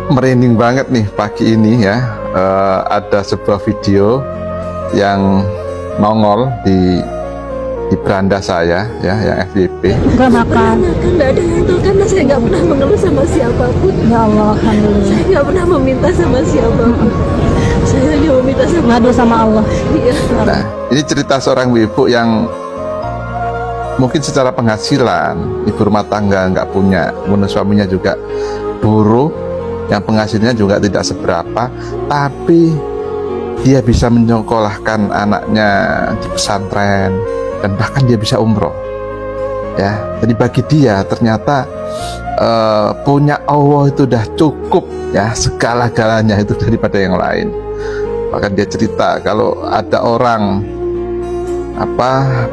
Merinding banget nih pagi ini ya. Ada sebuah video yang nongol di beranda saya ya, yang FYP. Enggak makan. Enggak ada yang tahu karena saya nggak pernah mengeluh sama siapapun. Ya Allah, alhamdulillah. Saya nggak pernah meminta sama siapapun. Saya hanya meminta sama Ngadu sama Allah. Iya. Nah, ini cerita seorang ibu yang mungkin secara penghasilan ibu rumah tangga nggak punya, kemudian suaminya juga buruh, yang penghasilannya juga tidak seberapa, tapi dia bisa menyekolahkan anaknya di pesantren dan bahkan dia bisa umroh. Ya, jadi bagi dia ternyata punya Allah itu udah cukup ya, segala-galanya itu daripada yang lain. Bahkan dia cerita kalau ada orang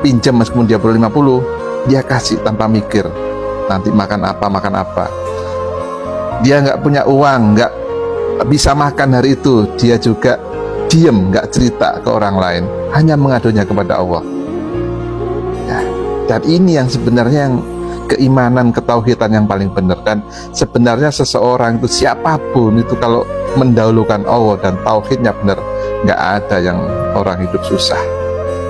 pinjam meskipun dia perlu 50, dia kasih tanpa mikir nanti makan apa. Dia nggak punya uang, nggak bisa makan hari itu, dia juga diem, nggak cerita ke orang lain, hanya mengadunya kepada Allah ya. Dan ini yang sebenarnya yang keimanan, ketauhidan yang paling benar. Dan sebenarnya seseorang itu siapapun itu kalau mendahulukan Allah dan tauhidnya benar, nggak ada yang orang hidup susah,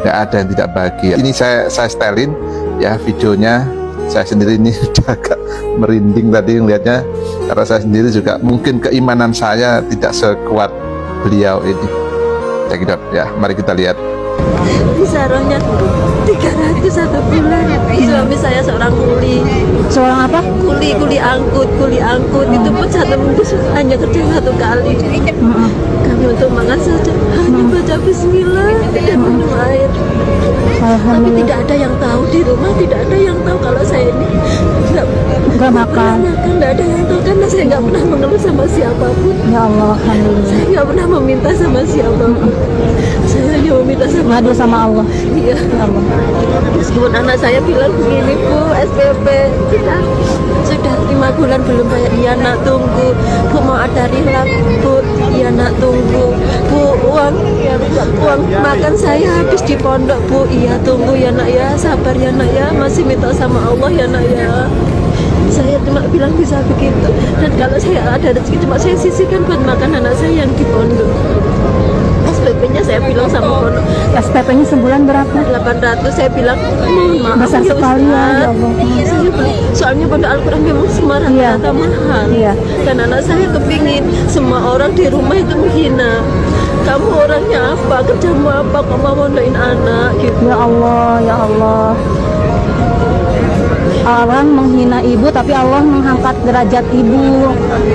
nggak ada yang tidak bahagia. Ini saya setelin ya videonya. Saya sendiri ini sudah agak merinding tadi melihatnya, karena saya sendiri juga mungkin keimanan saya tidak sekuat beliau ini. Ya, mari kita lihat. Kisarannya 300 satu bulan. Suami saya seorang kuli. Seorang apa? Kuli angkut. Itu pun satu minggu hanya kerja satu kali. Kami untuk makan saja hanya baca bismillah dan minum air. Tapi tidak ada yang tahu di rumah, tidak ada yang tahu kalau saya ini Enggak makan. Tidak ada yang tahu karena saya nggak pernah mengeluh sama siapapun. Ya Allah, alhamdulillah. Saya nggak pernah meminta sama siapapun. Saya hanya meminta sama Ngadu sama Allah. Iya. Ya Allah. Meskipun anak saya bilang begini, Bu, SPP kita sudah 5 bulan belum bayar. Iya nak, tunggu. Bu, mau ada rilang. Bu, iya nak, tunggu. Bu, uang makan saya habis di pondok. Bu, iya tunggu ya nak ya, sabar ya nak ya, masih minta sama Allah ya nak ya. Saya cuma bilang bisa begitu. Dan kalau saya ada rezeki cuma saya sisihkan buat makan anak saya yang di pondok. SPP-nya saya bilang sama pondok, SPP-nya sebulan berapa? 800. Saya bilang mohon maaf Besar ya sekali ya, ya Allah. Saya beli, soalnya pondok Al-Quran memang semua rata-rata mahal. Iya. Dan anak saya kepingin semua orang di rumah itu menghina. Kamu orangnya apa? Kerjamu apa? Kok mau mondokin anak gitu. Ya Allah, ya Allah. Orang menghina ibu tapi Allah mengangkat derajat ibu.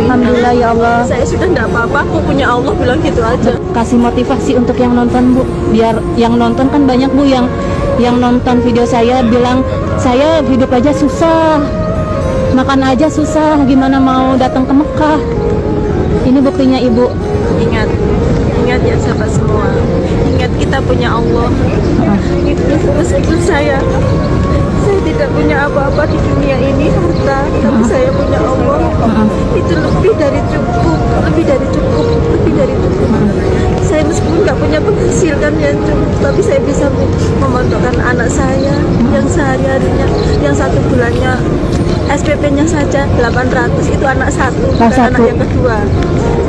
Alhamdulillah ya Allah. Saya sudah enggak apa-apa, aku punya Allah, bilang gitu aja. Kasih motivasi untuk yang nonton, Bu. Biar yang nonton kan banyak, Bu, yang nonton video saya bilang saya hidup aja susah, makan aja susah, gimana mau datang ke Mekah. Ini buktinya Ibu. Ingat ya sahabat semua. Ingat kita punya Allah. Meskipun saya tidak punya apa-apa di dunia ini, harta, tapi saya punya Allah. Itu lebih dari cukup. Saya meskipun nggak punya penghasilan yang cukup, tapi saya bisa memondokkan anak saya yang sehari-harinya, yang satu bulannya SPP-nya saja 800, itu anak satu, bukan anak yang kedua.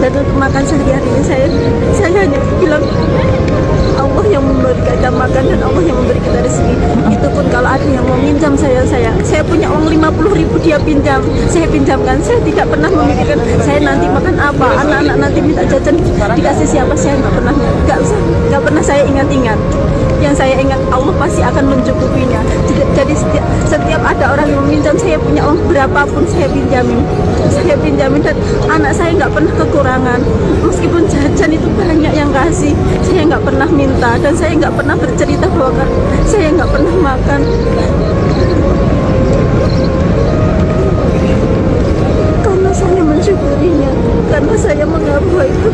Dan untuk makan sehari-harinya saya hanya bilang Allah yang memberi kita makan dan Allah yang memberi kita rezeki. Itu pun kalau ada yang mau minjam saya punya uang 50.000 dia pinjam, saya pinjamkan. Saya tidak pernah memikirkan saya nanti makan apa, anak-anak nanti minta jajan dikasih siapa, saya nggak pernah saya ingat-ingat. Yang saya ingat Allah pasti akan mencukupinya. Jadi setiap ada orang yang meminjam, saya punya uang berapapun saya pinjamin dan anak saya nggak pernah kekurangan. Meskipun jajan itu banyak yang kasih, saya nggak pernah minta dan saya nggak pernah bercerita bahwa saya nggak pernah makan. Karena saya mensyukurinya, karena saya mengabaikan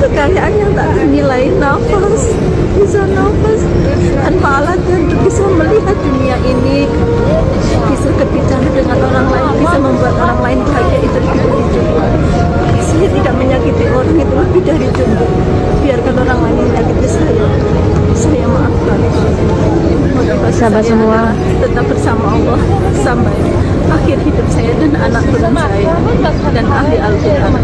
kekayaan yang tak ternilai, bisa nafas tanpa alat dan bisa melihat dunia ini, bisa berbicara dengan orang lain, bisa membuat orang lain bahagia, itu lebih dari cukup. Saya tidak menyakiti orang, itu lebih dari cukup. Biarkan orang lain menyakiti saya maafkan. Motivasi sahabat saya semua. adalah tetap bersama Allah sampai akhir hidup saya dan anak turun saya dan ahli Al-Quran.